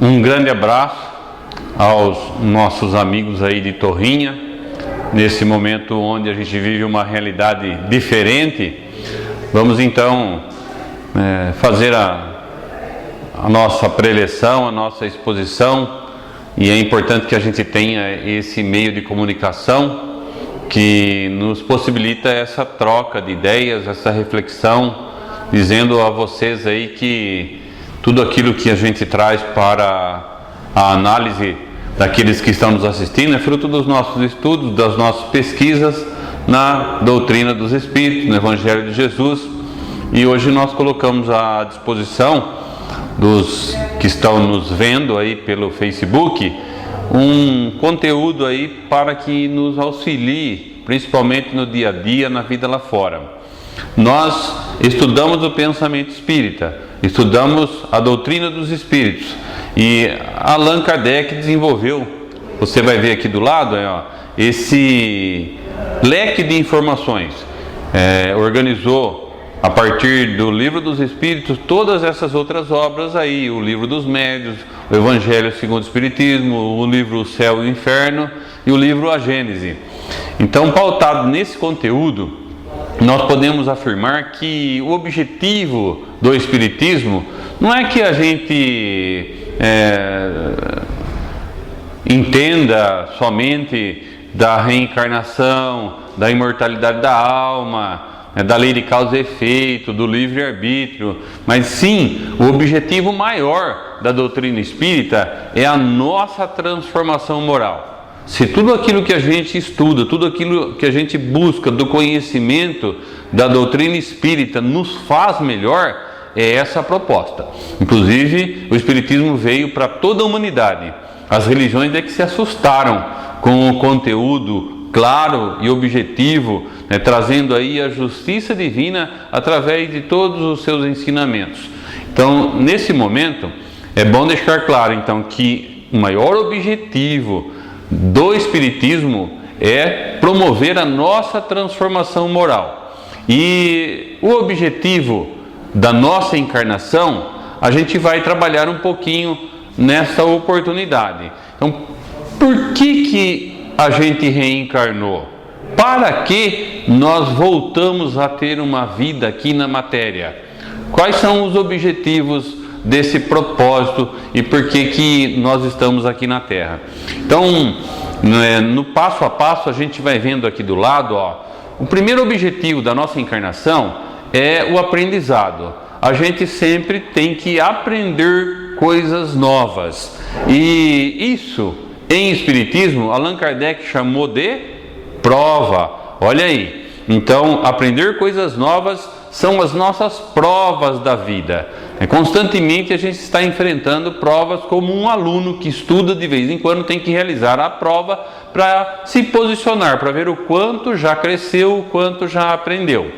Um grande abraço aos nossos amigos aí de Torrinha, nesse momento onde a gente vive uma realidade diferente. Vamos então fazer a nossa preleção, a nossa exposição, e é importante que a gente tenha esse meio de comunicação que nos possibilita essa troca de ideias, essa reflexão, dizendo a vocês aí que tudo aquilo que a gente traz para a análise daqueles que estão nos assistindo é fruto dos nossos estudos, das nossas pesquisas na doutrina dos Espíritos, no Evangelho de Jesus. E hoje nós colocamos à disposição dos que estão nos vendo aí pelo Facebook um conteúdo aí para que nos auxilie, principalmente no dia a dia, na vida lá fora. Nós estudamos o pensamento espírita, estudamos a doutrina dos Espíritos, e Allan Kardec desenvolveu, você vai ver aqui do lado, esse leque de informações, organizou a partir do Livro dos Espíritos todas essas outras obras aí, o Livro dos Médiuns, o Evangelho segundo o Espiritismo, o livro O Céu e o Inferno e o livro A Gênese. Então, pautado nesse conteúdo, nós podemos afirmar que o objetivo do Espiritismo não é que a gente entenda somente da reencarnação, da imortalidade da alma, da lei de causa e efeito, do livre-arbítrio, mas sim, o objetivo maior da doutrina espírita é a nossa transformação moral. Se tudo aquilo que a gente estuda, tudo aquilo que a gente busca do conhecimento da doutrina espírita nos faz melhor, é essa a proposta. Inclusive, o Espiritismo veio para toda a humanidade. As religiões é que se assustaram com o conteúdo claro e objetivo, trazendo aí a justiça divina através de todos os seus ensinamentos. Então, nesse momento, é bom deixar claro então que o maior objetivo do Espiritismo é promover a nossa transformação moral. E o objetivo da nossa encarnação, a gente vai trabalhar um pouquinho nessa oportunidade. Então, por que a gente reencarnou? Para que nós voltamos a ter uma vida aqui na matéria? Quais são os objetivos desse propósito e por que nós estamos aqui na Terra? Então, no passo a passo, a gente vai vendo aqui do lado, o primeiro objetivo da nossa encarnação é o aprendizado. A gente sempre tem que aprender coisas novas. E isso, em Espiritismo, Allan Kardec chamou de prova. Olha aí. Então, aprender coisas novas são as nossas provas da vida. Constantemente a gente está enfrentando provas, como um aluno que estuda de vez em quando tem que realizar a prova para se posicionar, para ver o quanto já cresceu, o quanto já aprendeu.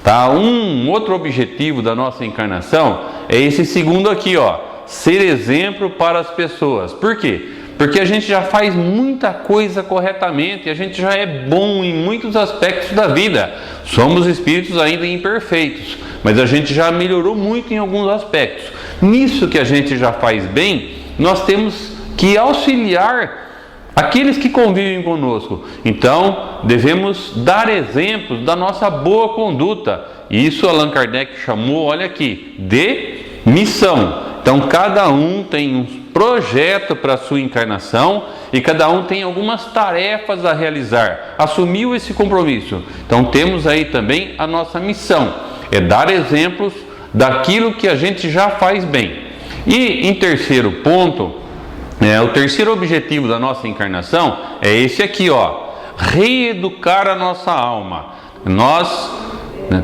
Tá? Um outro objetivo da nossa encarnação é esse segundo aqui, ser exemplo para as pessoas. Por quê? Porque a gente já faz muita coisa corretamente, a gente já é bom em muitos aspectos da vida. Somos espíritos ainda imperfeitos, mas a gente já melhorou muito em alguns aspectos. Nisso que a gente já faz bem, nós temos que auxiliar aqueles que convivem conosco. Então, devemos dar exemplos da nossa boa conduta. Isso Allan Kardec chamou, olha aqui, de missão. Então, cada um tem um projeto para a sua encarnação e cada um tem algumas tarefas a realizar. Assumiu esse compromisso. Então, temos aí também a nossa missão, é dar exemplos daquilo que a gente já faz bem. E, em terceiro ponto, o terceiro objetivo da nossa encarnação é esse aqui, reeducar a nossa alma. Nós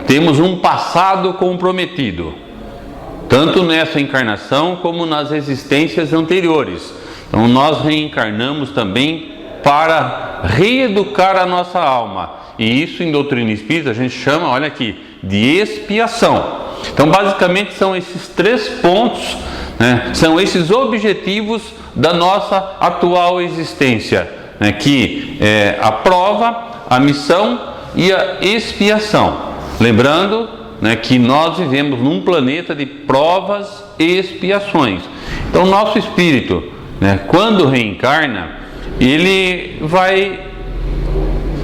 temos um passado comprometido, tanto nessa encarnação como nas existências anteriores. Então nós reencarnamos também para reeducar a nossa alma. E isso em doutrina espírita a gente chama, olha aqui, de expiação. Então basicamente são esses três pontos, são esses objetivos da nossa atual existência, que é a prova, a missão e a expiação. Lembrando que nós vivemos num planeta de provas e expiações. Então o nosso espírito, né, quando reencarna, ele vai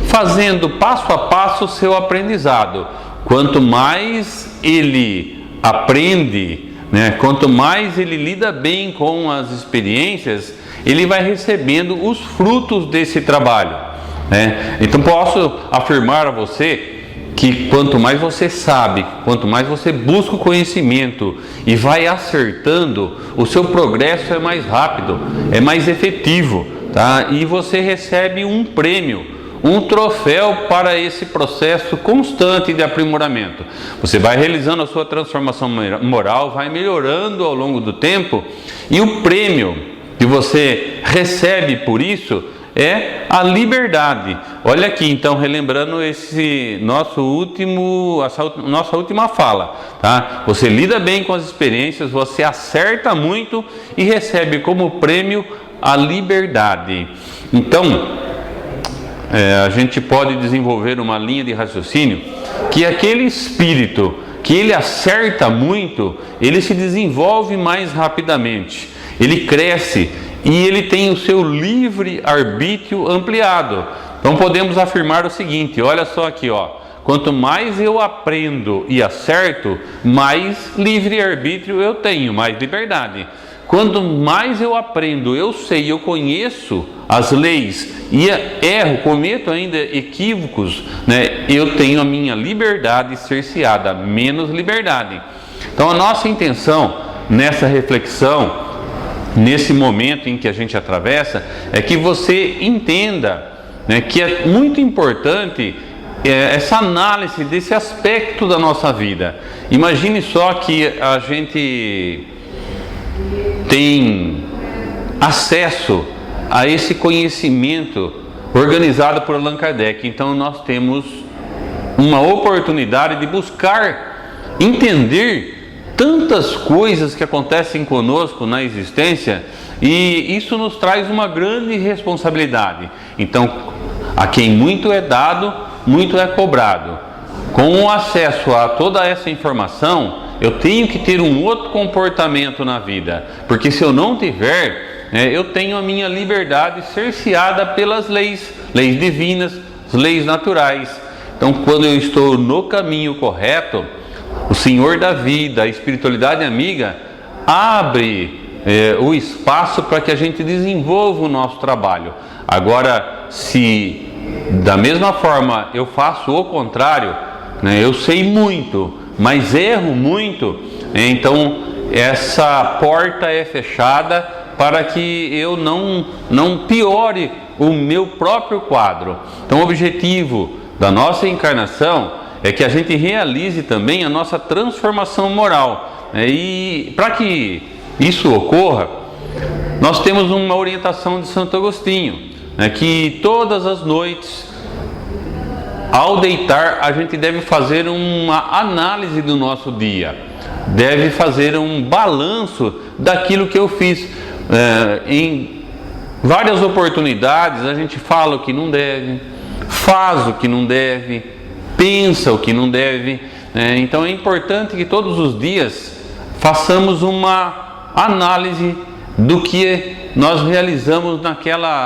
fazendo passo a passo o seu aprendizado. Quanto mais ele aprende, né, quanto mais ele lida bem com as experiências, ele vai recebendo os frutos desse trabalho, né? Então posso afirmar a você que quanto mais você sabe, quanto mais você busca o conhecimento e vai acertando, o seu progresso é mais rápido, é mais efetivo, tá? E você recebe um prêmio, um troféu para esse processo constante de aprimoramento. Você vai realizando a sua transformação moral, vai melhorando ao longo do tempo, e o prêmio que você recebe por isso é a liberdade. Olha aqui, então, relembrando esse nossa última fala, tá? Você lida bem com as experiências, você acerta muito e recebe como prêmio a liberdade. Então, a gente pode desenvolver uma linha de raciocínio que aquele espírito que ele acerta muito, ele se desenvolve mais rapidamente, ele cresce e ele tem o seu livre-arbítrio ampliado. Então podemos afirmar o seguinte, olha só aqui, ó, quanto mais eu aprendo e acerto, mais livre-arbítrio eu tenho, mais liberdade. Quanto mais eu aprendo, eu sei, eu conheço as leis e erro, cometo ainda equívocos, né, eu tenho a minha liberdade cerceada, menos liberdade. Então a nossa intenção nessa reflexão, nesse momento em que a gente atravessa, é que você entenda, né, que é muito importante essa análise desse aspecto da nossa vida. Imagine só que a gente tem acesso a esse conhecimento organizado por Allan Kardec. Então nós temos uma oportunidade de buscar entender tantas coisas que acontecem conosco na existência, e isso nos traz uma grande responsabilidade. Então, a quem muito é dado, muito é cobrado. Com o acesso a toda essa informação, eu tenho que ter um outro comportamento na vida, porque se eu não tiver, eu tenho a minha liberdade cerceada pelas leis divinas, as leis naturais. Então, quando eu estou no caminho correto, o Senhor da vida, a espiritualidade amiga, abre o espaço para que a gente desenvolva o nosso trabalho. Agora, se da mesma forma eu faço o contrário, né, eu sei muito, mas erro muito, então essa porta é fechada para que eu não piore o meu próprio quadro. Então o objetivo da nossa encarnação é que a gente realize também a nossa transformação moral. E para que isso ocorra, nós temos uma orientação de Santo Agostinho, que todas as noites, ao deitar, a gente deve fazer uma análise do nosso dia, deve fazer um balanço daquilo que eu fiz. Em várias oportunidades a gente fala o que não deve, faz o que não deve, pensa o que não deve, então é importante que todos os dias façamos uma análise do que nós realizamos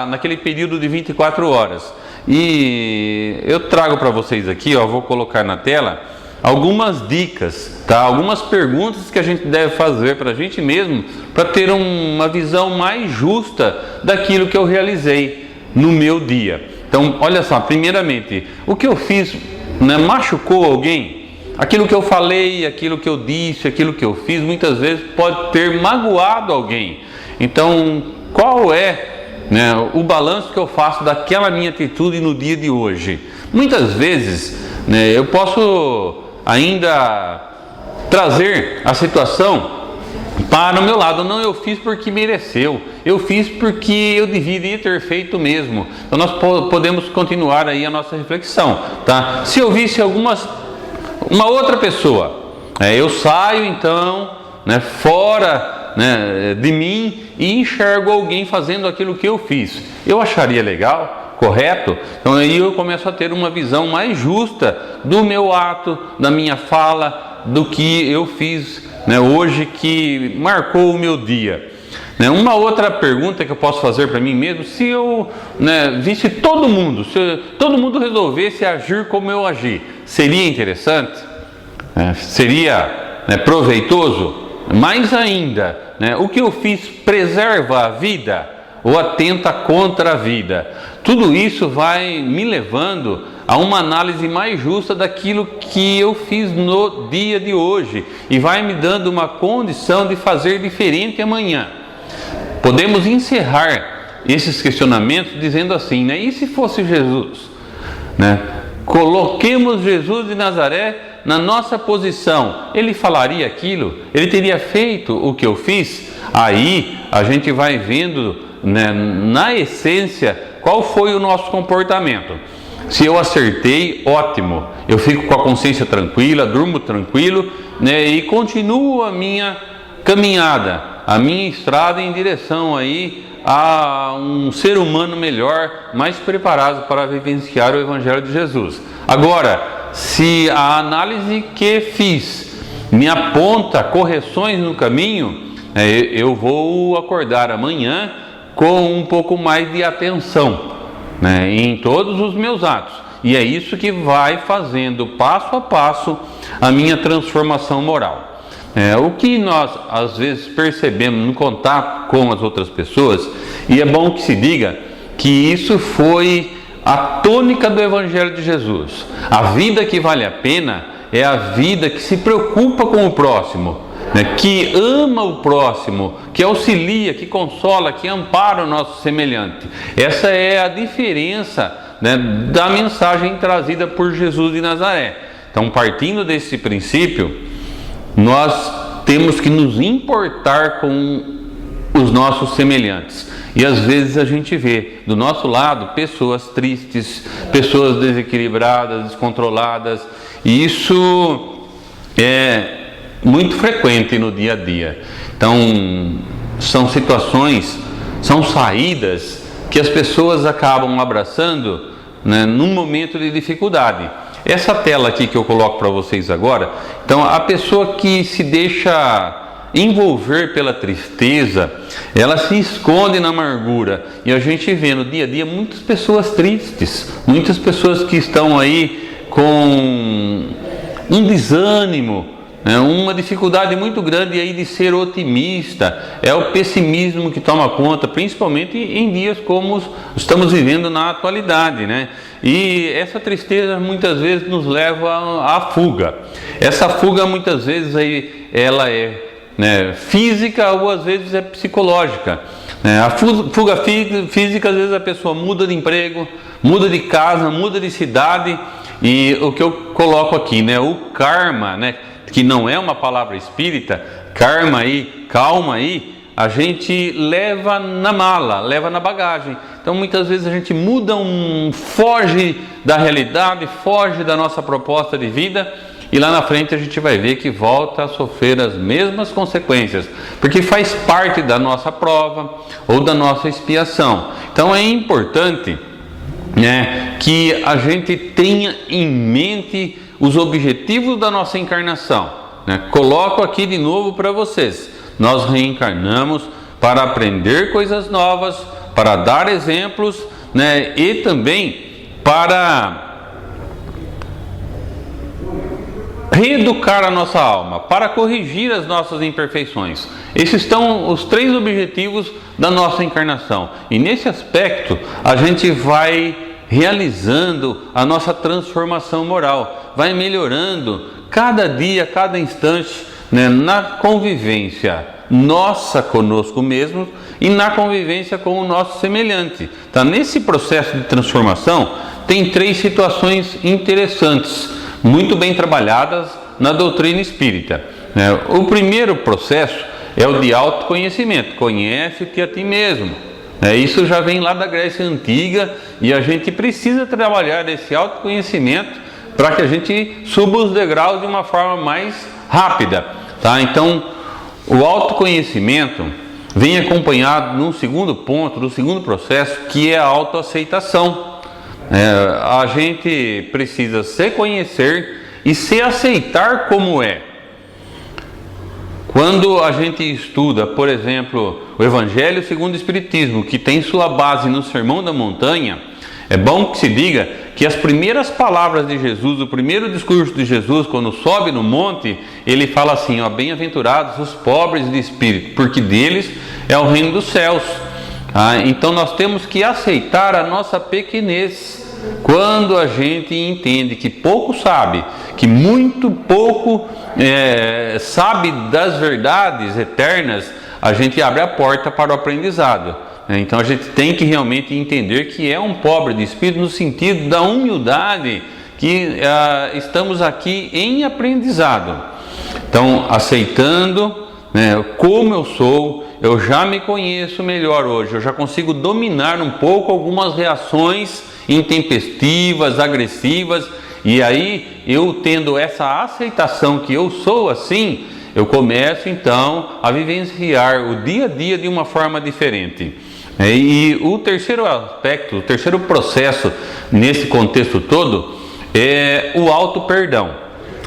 naquele período de 24 horas. E eu trago para vocês aqui, vou colocar na tela algumas dicas, tá? Algumas perguntas que a gente deve fazer para a gente mesmo, para ter uma visão mais justa daquilo que eu realizei no meu dia. Então, olha só, primeiramente, o que eu fiz, machucou alguém? Aquilo que eu falei, aquilo que eu disse, aquilo que eu fiz, muitas vezes pode ter magoado alguém. Então, qual é o balanço que eu faço daquela minha atitude no dia de hoje? Muitas vezes eu posso ainda trazer a situação para o meu lado. Não, eu fiz porque mereceu, eu fiz porque eu deveria ter feito mesmo. Então nós podemos continuar aí a nossa reflexão, tá? Se eu visse uma outra pessoa, eu saio então fora de mim e enxergo alguém fazendo aquilo que eu fiz, eu acharia legal? Correto? Então aí eu começo a ter uma visão mais justa do meu ato, da minha fala, do que eu fiz né, hoje que marcou o meu dia? Uma outra pergunta que eu posso fazer para mim mesmo: se eu visse todo mundo, se todo mundo resolvesse agir como eu agi, seria interessante? Seria proveitoso? Mais ainda, o que eu fiz preserva a vida ou atenta contra a vida? Tudo isso vai me levando a uma análise mais justa daquilo que eu fiz no dia de hoje e vai me dando uma condição de fazer diferente amanhã. Podemos encerrar esses questionamentos dizendo assim, e se fosse Jesus? Coloquemos Jesus de Nazaré na nossa posição. Ele falaria aquilo? Ele teria feito o que eu fiz? Aí a gente vai vendo, na essência, qual foi o nosso comportamento. Se eu acertei, ótimo, eu fico com a consciência tranquila, durmo tranquilo, e continuo a minha caminhada, a minha estrada em direção aí a um ser humano melhor, mais preparado para vivenciar o Evangelho de Jesus. Agora, se a análise que fiz me aponta correções no caminho, eu vou acordar amanhã com um pouco mais de atenção, em todos os meus atos. E é isso que vai fazendo passo a passo a minha transformação moral. O que nós às vezes percebemos no contato com as outras pessoas, e é bom que se diga que isso foi a tônica do Evangelho de Jesus. A vida que vale a pena é a vida que se preocupa com o próximo, que ama o próximo, que auxilia, que consola, que ampara o nosso semelhante. Essa é a diferença da mensagem trazida por Jesus de Nazaré. Então, partindo desse princípio, nós temos que nos importar com os nossos semelhantes. E às vezes a gente vê do nosso lado pessoas tristes, pessoas desequilibradas, descontroladas, e isso é muito frequente no dia a dia. Então, são situações, são saídas que as pessoas acabam abraçando num momento de dificuldade. Essa tela aqui que eu coloco para vocês agora, então a pessoa que se deixa envolver pela tristeza, ela se esconde na amargura, e a gente vê no dia a dia muitas pessoas tristes, muitas pessoas que estão aí com um desânimo, uma dificuldade muito grande aí de ser otimista. É o pessimismo que toma conta, principalmente em dias como estamos vivendo na atualidade, E essa tristeza muitas vezes nos leva à fuga. Essa fuga muitas vezes aí ela é física ou às vezes é psicológica. A fuga física, às vezes a pessoa muda de emprego, muda de casa, muda de cidade, e o que eu coloco aqui, o karma, que não é uma palavra espírita, karma aí, calma aí, a gente leva na mala, leva na bagagem. Então muitas vezes a gente muda, foge da realidade, foge da nossa proposta de vida, e lá na frente a gente vai ver que volta a sofrer as mesmas consequências, porque faz parte da nossa prova ou da nossa expiação. Então é importante que a gente tenha em mente os objetivos da nossa encarnação. Coloco aqui de novo para vocês: nós reencarnamos para aprender coisas novas, para dar exemplos, e também para reeducar a nossa alma, para corrigir as nossas imperfeições. Esses são os 3 objetivos da nossa encarnação. E nesse aspecto a gente vai realizando a nossa transformação moral, vai melhorando cada dia, cada instante, na convivência nossa conosco mesmo e na convivência com o nosso semelhante. Então, nesse processo de transformação, tem 3 situações interessantes, muito bem trabalhadas na doutrina espírita. O primeiro processo é o de autoconhecimento. Conhece-te a ti mesmo. Isso já vem lá da Grécia Antiga, e a gente precisa trabalhar esse autoconhecimento para que a gente suba os degraus de uma forma mais rápida. Então, o autoconhecimento vem acompanhado num segundo ponto, do segundo processo, que é a autoaceitação. A gente precisa se conhecer e se aceitar como é. Quando a gente estuda, por exemplo, o Evangelho segundo o Espiritismo, que tem sua base no Sermão da Montanha, é bom que se diga que as primeiras palavras de Jesus, o primeiro discurso de Jesus, quando sobe no monte, ele fala assim, ó, bem-aventurados os pobres de espírito, porque deles é o reino dos céus. Então nós temos que aceitar a nossa pequenez. Quando a gente entende que pouco sabe, que muito pouco sabe das verdades eternas, a gente abre a porta para o aprendizado. Então a gente tem que realmente entender que é um pobre de espírito no sentido da humildade, que estamos aqui em aprendizado. Então, aceitando como eu sou, eu já me conheço melhor hoje, eu já consigo dominar um pouco algumas reações intempestivas, agressivas, e aí eu tendo essa aceitação que eu sou assim, eu começo então a vivenciar o dia a dia de uma forma diferente. E o terceiro aspecto, o terceiro processo nesse contexto todo é o auto-perdão.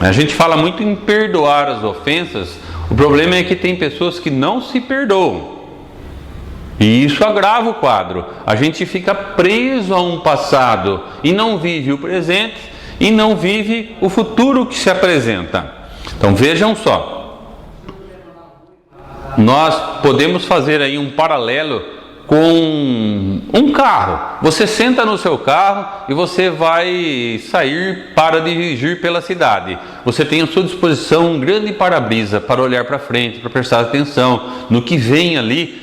A gente fala muito em perdoar as ofensas, o problema é que tem pessoas que não se perdoam. E isso agrava o quadro. A gente fica preso a um passado e não vive o presente e não vive o futuro que se apresenta. Então vejam só, nós podemos fazer aí um paralelo com um carro. Você senta no seu carro e você vai sair para dirigir pela cidade. Você tem à sua disposição um grande para-brisa para olhar para frente, para prestar atenção no que vem ali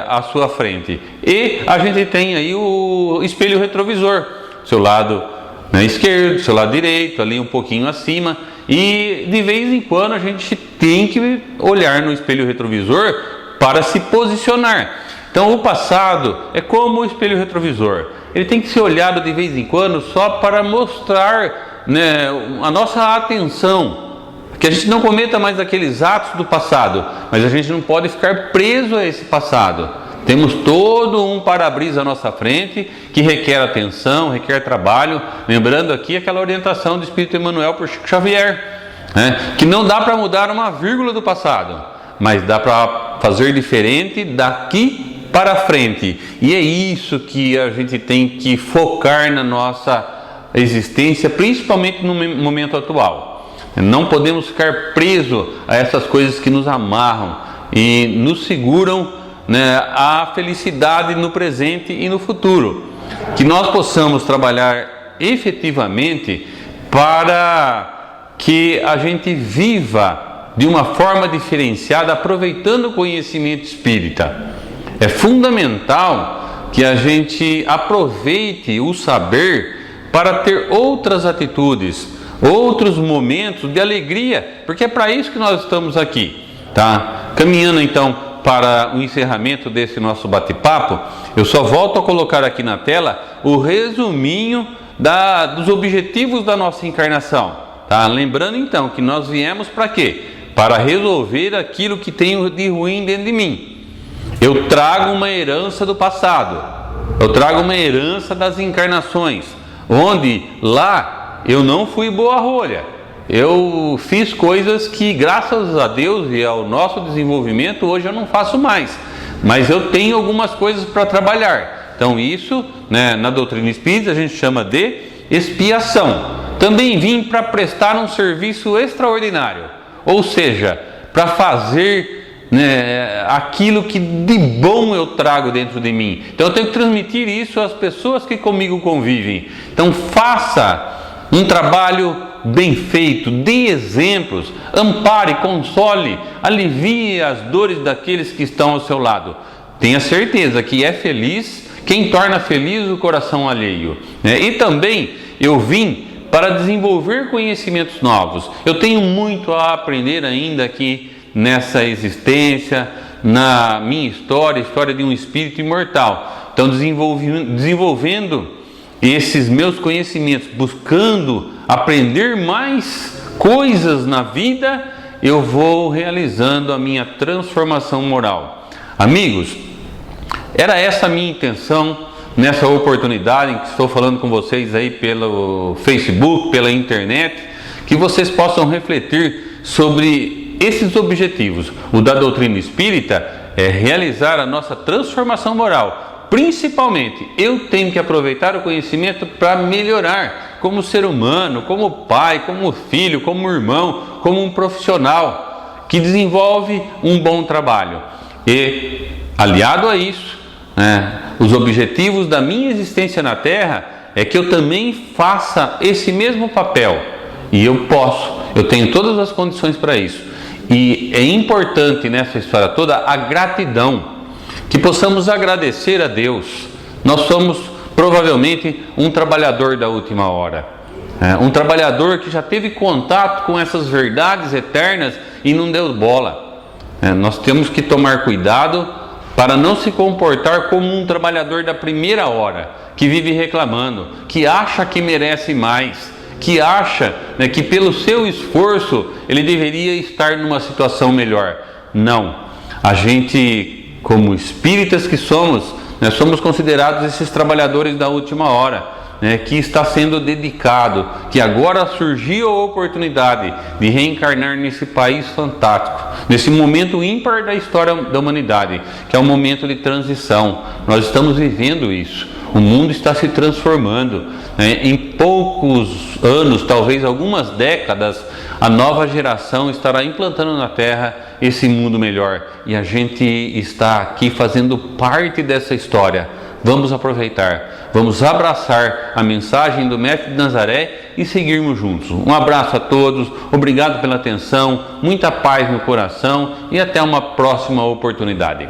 à sua frente. E a gente tem aí o espelho retrovisor, seu lado esquerdo, seu lado direito, ali um pouquinho acima. E de vez em quando a gente tem que olhar no espelho retrovisor para se posicionar. Então o passado é como o espelho retrovisor, ele tem que ser olhado de vez em quando só para mostrar a nossa atenção, que a gente não cometa mais aqueles atos do passado, mas a gente não pode ficar preso a esse passado. Temos todo um para-brisa à nossa frente que requer atenção, requer trabalho, lembrando aqui aquela orientação do Espírito Emmanuel por Chico Xavier, que não dá para mudar uma vírgula do passado, mas dá para fazer diferente daqui para frente. E é isso que a gente tem que focar na nossa existência, principalmente no momento atual. Não podemos ficar presos a essas coisas que nos amarram e nos seguram a felicidade no presente e no futuro. Que nós possamos trabalhar efetivamente para que a gente viva de uma forma diferenciada, aproveitando o conhecimento espírita. É fundamental que a gente aproveite o saber para ter outras atitudes, outros momentos de alegria, porque é para isso que nós estamos aqui, tá? Caminhando então para o encerramento desse nosso bate-papo, eu só volto a colocar aqui na tela o resuminho dos objetivos da nossa encarnação, tá? Lembrando então que nós viemos para quê? Para resolver aquilo que tem de ruim dentro de mim. Eu trago uma herança do passado, eu trago uma herança das encarnações, onde lá eu não fui boa rolha, eu fiz coisas que graças a Deus e ao nosso desenvolvimento hoje eu não faço mais, mas eu tenho algumas coisas para trabalhar. Então isso, na doutrina espírita a gente chama de expiação. Também vim para prestar um serviço extraordinário, ou seja, para fazer aquilo que de bom eu trago dentro de mim. Então eu tenho que transmitir isso às pessoas que comigo convivem. Então faça um trabalho bem feito, dê exemplos, ampare, console, alivie as dores daqueles que estão ao seu lado. Tenha certeza que é feliz quem torna feliz o coração alheio. E também eu vim para desenvolver conhecimentos novos. Eu tenho muito a aprender ainda aqui nessa existência, na minha história, a história de um espírito imortal. Então desenvolvendo esses meus conhecimentos, buscando aprender mais coisas na vida, eu vou realizando a minha transformação moral. Amigos, era essa a minha intenção nessa oportunidade em que estou falando com vocês aí pelo Facebook, pela internet, que vocês possam refletir sobre esses objetivos, o da doutrina espírita, é realizar a nossa transformação moral. Principalmente, eu tenho que aproveitar o conhecimento para melhorar como ser humano, como pai, como filho, como irmão, como um profissional que desenvolve um bom trabalho. E, aliado a isso, os objetivos da minha existência na Terra é que eu também faça esse mesmo papel. E eu tenho todas as condições para isso. E é importante nessa história toda a gratidão, que possamos agradecer a Deus. Nós somos provavelmente um trabalhador da última hora, um trabalhador que já teve contato com essas verdades eternas e não deu bola. Nós temos que tomar cuidado para não se comportar como um trabalhador da primeira hora, que vive reclamando, que acha que merece mais, que acha que pelo seu esforço ele deveria estar numa situação melhor. Não, a gente, como espíritas que somos, somos considerados esses trabalhadores da última hora, que está sendo dedicado, que agora surgiu a oportunidade de reencarnar nesse país fantástico, nesse momento ímpar da história da humanidade, que é um momento de transição. Nós estamos vivendo isso. O mundo está se transformando. Em poucos anos, talvez algumas décadas, a nova geração estará implantando na Terra esse mundo melhor. E a gente está aqui fazendo parte dessa história. Vamos aproveitar, vamos abraçar a mensagem do Mestre de Nazaré e seguirmos juntos. Um abraço a todos, obrigado pela atenção, muita paz no coração e até uma próxima oportunidade.